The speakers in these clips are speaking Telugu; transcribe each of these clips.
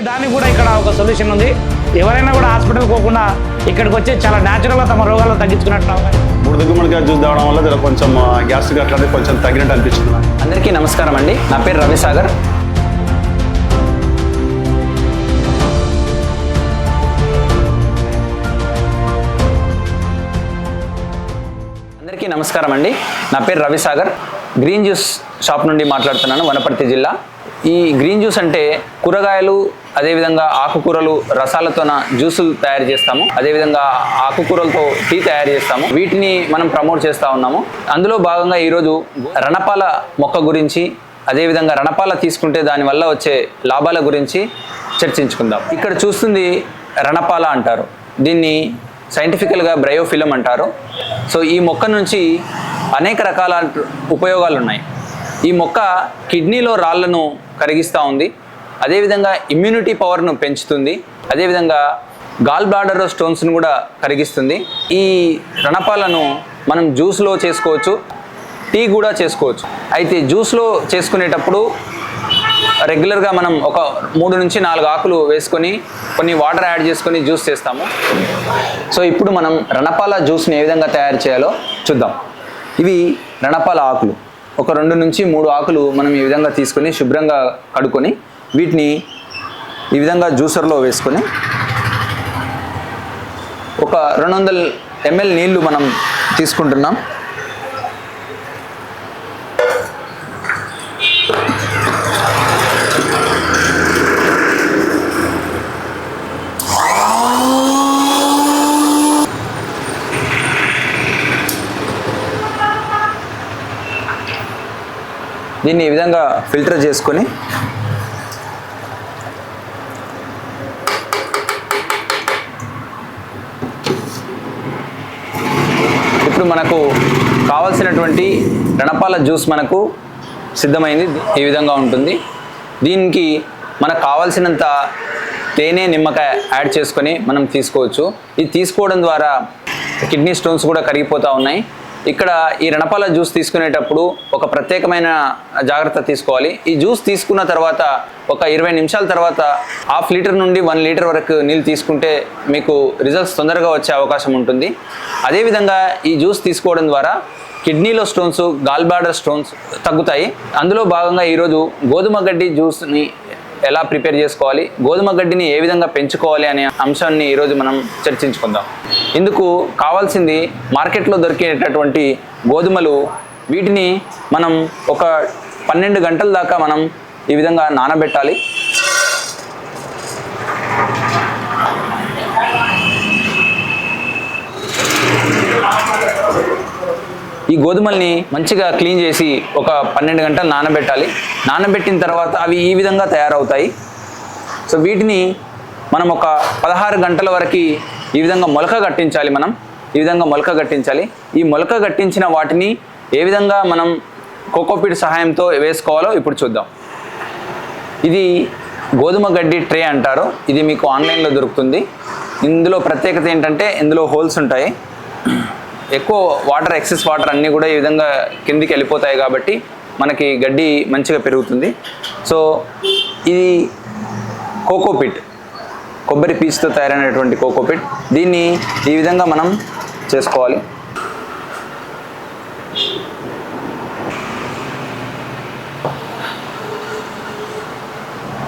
దానికి కూడా ఇక్కడ ఒక సొల్యూషన్ ఉంది. ఎవరైనా కూడా హాస్పిటల్ పోకుండా ఇక్కడికి వచ్చి చాలా న్యాచురల్గా తమ రోగాలను తగ్గించుకున్నట్టు. బుడదగుమ్మడికాయ జ్యూస్ తాగడం వల్ల కొంచెం గ్యాస్ట్రిక్ అట్లాంటివి కొంచెం తగ్గినట్టు అనిపిస్తుంది. అందరికీ నమస్కారం అండి. నా పేరు రవిసాగర్. గ్రీన్ జ్యూస్ షాప్ నుండి మాట్లాడుతున్నాను, వనపర్తి జిల్లా. ఈ గ్రీన్ జ్యూస్ అంటే కూరగాయలు, అదేవిధంగా ఆకుకూరలు రసాలతోన జ్యూసులు తయారు చేస్తాము. అదేవిధంగా ఆకుకూరలతో టీ తయారు చేస్తాము. వీటిని మనం ప్రమోట్ చేస్తూ ఉన్నాము. అందులో భాగంగా ఈరోజు రణపాల మొక్క గురించి, అదేవిధంగా రణపాల తీసుకుంటే దానివల్ల వచ్చే లాభాల గురించి చర్చించుకుందాం. ఇక్కడ చూస్తుంది రణపాల అంటారు. దీన్ని సైంటిఫికల్గా బ్రయోఫిలం అంటారు. సో ఈ మొక్క నుంచి అనేక రకాల ఉపయోగాలు ఉన్నాయి. ఈ మొక్క కిడ్నీలో రాళ్లను కరిగిస్తూ ఉంది, అదేవిధంగా ఇమ్యూనిటీ పవర్ను పెంచుతుంది, అదేవిధంగా గాల్ బ్లాడర్ స్టోన్స్ను కూడా కరిగిస్తుంది. ఈ రణపాలను మనం జ్యూస్లో చేసుకోవచ్చు, టీ కూడా చేసుకోవచ్చు. అయితే జ్యూస్లో చేసుకునేటప్పుడు రెగ్యులర్గా మనం ఒక 3 నుంచి 4 ఆకులు వేసుకొని కొన్ని వాటర్ యాడ్ చేసుకొని జ్యూస్ చేస్తాము. సో ఇప్పుడు మనం రణపాల జ్యూస్ని ఏ విధంగా తయారు చేయాలో చూద్దాం. ఇవి రణపాల ఆకులు. ఒక 2 నుంచి 3 ఆకులు మనం ఈ విధంగా తీసుకొని శుభ్రంగా కడుక్కొని వీటిని ఈ విధంగా జ్యూసర్లో వేసుకొని ఒక 200 ml నీళ్లు మనం తీసుకుంటున్నాం. దీన్ని ఈ విధంగా ఫిల్టర్ చేసుకొని ఇప్పుడు మనకు కావాల్సినటువంటి రణపాల జ్యూస్ మనకు సిద్ధమైంది. ఈ విధంగా ఉంటుంది. దీనికి మనకు కావాల్సినంత తేనె, నిమ్మకాయ యాడ్ చేసుకొని మనం తీసుకోవచ్చు. ఇది తీసుకోవడం ద్వారా కిడ్నీ స్టోన్స్ కూడా కరిగిపోతూ ఉన్నాయి. ఇక్కడ ఈ రణపాల జ్యూస్ తీసుకునేటప్పుడు ఒక ప్రత్యేకమైన జాగ్రత్త తీసుకోవాలి. ఈ జ్యూస్ తీసుకున్న తర్వాత ఒక 20 నిమిషాల తర్వాత 1/2 లీటర్ నుండి 1 లీటర్ వరకు నీళ్ళు తీసుకుంటే మీకు రిజల్ట్స్ తొందరగా వచ్చే అవకాశం ఉంటుంది. అదేవిధంగా ఈ జ్యూస్ తీసుకోవడం ద్వారా కిడ్నీలో స్టోన్స్, గాల్ బ్లాడర్ స్టోన్స్ తగ్గుతాయి. అందులో భాగంగా ఈరోజు గోధుమ గడ్డి జ్యూస్ని ఎలా ప్రిపేర్ చేసుకోవాలి, గోధుమ గడ్డిని ఏ విధంగా పెంచుకోవాలి అనే అంశాన్ని ఈరోజు మనం చర్చించుకుందాం. ఇందుకు కావాల్సింది మార్కెట్లో దొరికేటటువంటి గోధుమలు. వీటిని మనం ఒక 12 గంటల దాకా మనం ఈ విధంగా నానబెట్టాలి. ఈ గోధుమల్ని మంచిగా క్లీన్ చేసి ఒక 12 గంటలు నానబెట్టాలి. నానబెట్టిన తర్వాత అవి ఈ విధంగా తయారవుతాయి. సో వీటిని మనం ఒక 16 గంటల వరకు ఈ విధంగా మొలక కట్టించాలి. ఈ విధంగా మొలక కట్టించాలి. ఈ మొలక కట్టించిన వాటిని ఏ విధంగా మనం కోకోపీట్ సహాయంతో వేసుకోవాలో ఇప్పుడు చూద్దాం. ఇది గోధుమ గడ్డి ట్రే అంటారు. ఇది మీకు ఆన్లైన్లో దొరుకుతుంది. ఇందులో ప్రత్యేకత ఏంటంటే ఇందులో హోల్స్ ఉంటాయి. ఎక్కువ వాటర్, ఎక్సెస్ వాటర్ అన్నీ కూడా ఈ విధంగా కిందికి వెళ్ళిపోతాయి కాబట్టి మనకి గడ్డి మంచిగా పెరుగుతుంది. సో ఇది కోకోపీట్, కొబ్బరి పీచుతో తయారైనటువంటి కోకోపీట్. దీన్ని ఈ విధంగా మనం చేసుకోవాలి.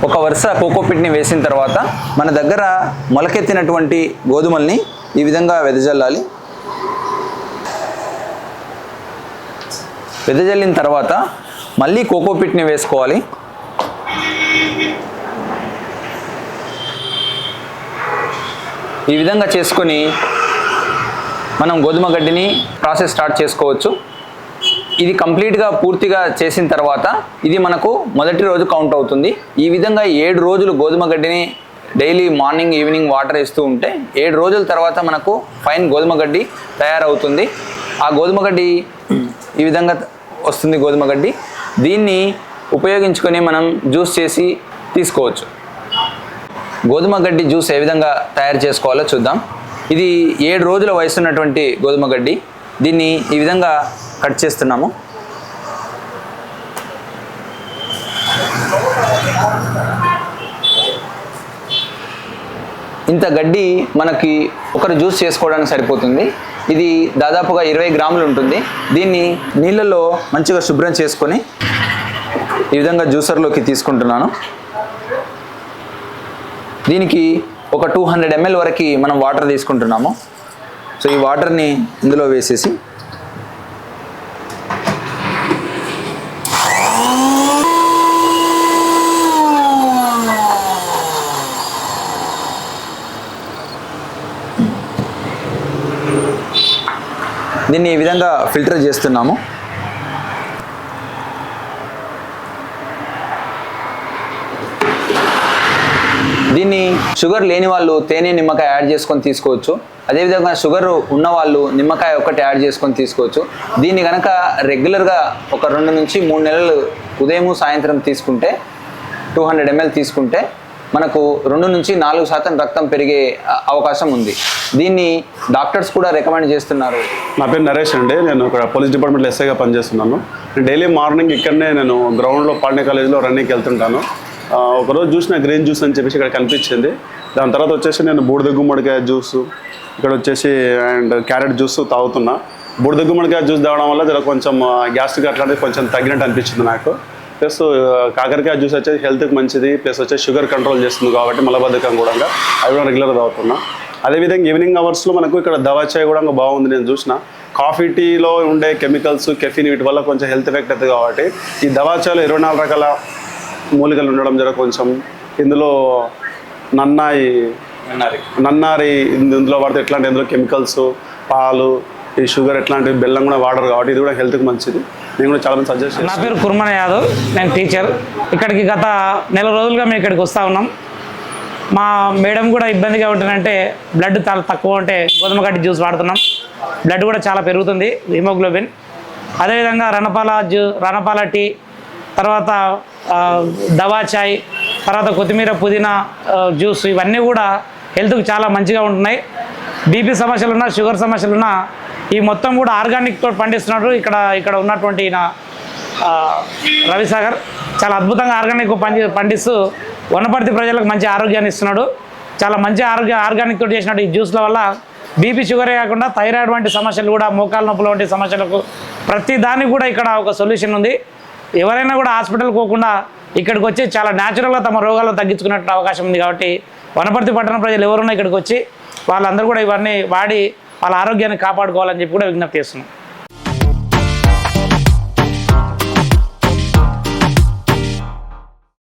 ఒక వరుస కోకోపీట్ని వేసిన తర్వాత మన దగ్గర మొలకెత్తినటువంటి గోధుమల్ని ఈ విధంగా వెదజల్లాలి. వెదజల్లిన తర్వాత మళ్ళీ కోకోపీట్ని వేసుకోవాలి. ఈ విధంగా చేసుకొని మనం గోధుమ గడ్డిని ప్రాసెస్ స్టార్ట్ చేసుకోవచ్చు. ఇది కంప్లీట్గా పూర్తిగా చేసిన తర్వాత ఇది మనకు మొదటి రోజు కౌంట్ అవుతుంది. ఈ విధంగా 7 రోజులు గోధుమ గడ్డిని డైలీ మార్నింగ్, ఈవినింగ్ వాటర్ ఇస్తూ ఉంటే 7 రోజుల తర్వాత మనకు ఫైన్ గోధుమ గడ్డి తయారవుతుంది. ఆ గోధుమ గడ్డి ఈ విధంగా వస్తుంది. గోధుమ గడ్డి దీన్ని ఉపయోగించుకొని మనం జ్యూస్ చేసి తీసుకోవచ్చు. గోధుమ గడ్డి జ్యూస్ ఏ విధంగా తయారు చేసుకోవాలో చూద్దాం. ఇది 7 రోజుల వయసు ఉన్నటువంటి గోధుమ గడ్డి. దీన్ని ఈ విధంగా కట్ చేస్తున్నాము. ఇంత గడ్డి మనకి ఒకరు జ్యూస్ చేసుకోవడానికి సరిపోతుంది. ఇది దాదాపుగా 20 గ్రాములు ఉంటుంది. దీన్ని నీళ్ళలో మంచిగా శుభ్రం చేసుకొని ఈ విధంగా జ్యూసర్లోకి తీసుకుంటున్నాను. దీనికి ఒక 200 ml వరకు మనం వాటర్ తీసుకుంటున్నాము. సో ఈ వాటర్ని ఇందులో వేసేసి దీన్ని ఈ విధంగా ఫిల్టర్ చేస్తున్నాము. దీన్ని షుగర్ లేని వాళ్ళు తేనె నిమ్మకాయ యాడ్ చేసుకొని తీసుకోవచ్చు. అదేవిధంగా షుగర్ ఉన్న వాళ్ళు నిమ్మకాయ ఒక్కటి యాడ్ చేసుకొని తీసుకోవచ్చు. దీన్ని కనుక రెగ్యులర్గా ఒక 2 నుంచి 3 నెలలు ఉదయం సాయంత్రం తీసుకుంటే 200 ml తీసుకుంటే మనకు 2 నుంచి 4% రక్తం పెరిగే అవకాశం ఉంది. దీన్ని డాక్టర్స్ కూడా రికమెండ్ చేస్తున్నారు. నా పేరు నరేష్ అండి. నేను ఇక్కడ పోలీస్ డిపార్ట్మెంట్లో ఎస్ఐగా పనిచేస్తున్నాను. డైలీ మార్నింగ్ ఇక్కడనే నేను గ్రౌండ్లో పాండే కాలేజీలో రన్నింగ్కి వెళ్తుంటాను. ఒకరోజు చూసిన గ్రీన్ జ్యూస్ అని చెప్పేసి ఇక్కడ కనిపించింది. దాని తర్వాత వచ్చేసి నేను బూడిద గుమ్మడికాయ జ్యూసు, ఇక్కడ వచ్చేసి అండ్ క్యారెట్ జ్యూస్ తాగుతున్నా. బూడిద గుమ్మడికాయ జ్యూస్ తాగడం వల్ల జర కొంచెం గ్యాస్ట్రిక్ అట్లాంటిది కొంచెం తగ్గినట్టు అనిపించింది నాకు. ప్లస్ కాకరకాయ జ్యూస్ వచ్చేసి హెల్త్కి మంచిది, ప్లస్ వచ్చేసి షుగర్ కంట్రోల్ చేస్తుంది కాబట్టి మలబద్ధకం కూడా అవి కూడా రెగ్యులర్గా తాగుతున్నా. అదేవిధంగా ఈవినింగ్ అవర్స్లో మనకు ఇక్కడ దవా చాయ్ కూడా బాగుంది. నేను చూసిన కాఫీ టీలో ఉండే కెమికల్స్ కెఫిన్ వీటి వల్ల కొంచెం హెల్త్ ఎఫెక్ట్ అవుతుంది కాబట్టి ఈ దవా చాయ్లో 24 రకాల మూలికలు ఉండడం జర కొంచెం ఇందులో నన్నారి ఇందులో వాడితే ఎట్లాంటి ఇందులో కెమికల్స్ పాలు ఈ షుగర్ ఎట్లాంటి బెల్లం కూడా వాడరు కాబట్టి ఇది కూడా హెల్త్కి మంచిది. నేను కూడా చాలా మంది సజెస్ట్ చేస్తాను. నా పేరు కుర్మన యాదవ్, నేను టీచర్. ఇక్కడికి గత 1 రోజులుగా మేము ఇక్కడికి వస్తూ ఉన్నాం. మా మేడం కూడా ఇబ్బందిగా ఉంటుందంటే బ్లడ్ చాలా తక్కువ ఉంటే గోధుమ గడ్డి జ్యూస్ వాడుతున్నాం. బ్లడ్ కూడా చాలా పెరుగుతుంది, హిమోగ్లోబిన్. అదేవిధంగా రణపాల టీ, తర్వాత దవా చాయ్, తర్వాత కొత్తిమీర పుదీనా జ్యూస్, ఇవన్నీ కూడా హెల్త్కి చాలా మంచిగా ఉంటున్నాయి. బీపీ సమస్యలున్నా, షుగర్ సమస్యలున్నా ఈ మొత్తం కూడా ఆర్గానిక్ తోటి పండిస్తున్నాడు. ఇక్కడ ఉన్నటువంటి రవిసాగర్ చాలా అద్భుతంగా ఆర్గానిక్ పండిస్తూ వనపర్తి ప్రజలకు మంచి ఆరోగ్యాన్ని ఇస్తున్నాడు. చాలా మంచి ఆర్గానిక్ తోటి చేసినట్టు ఈ జ్యూస్ల వల్ల బీపీ షుగరే కాకుండా థైరాయిడ్ వంటి సమస్యలు కూడా, మోకాలు నొప్పులు వంటి సమస్యలకు ప్రతి దానికి కూడా ఇక్కడ ఒక సొల్యూషన్ ఉంది. ఎవరైనా కూడా హాస్పిటల్ పోకుండా ఇక్కడికి వచ్చి చాలా న్యాచురల్గా తమ రోగాలను తగ్గించుకునే అవకాశం ఉంది. కాబట్టి వనపర్తి పట్టణ ప్రజలు ఎవరున్నా ఇక్కడికి వచ్చి వాళ్ళందరూ కూడా ఇవన్నీ వాడి వాళ్ళ ఆరోగ్యాన్ని కాపాడుకోవాలని చెప్పి కూడా విజ్ఞప్తి చేస్తున్నాం.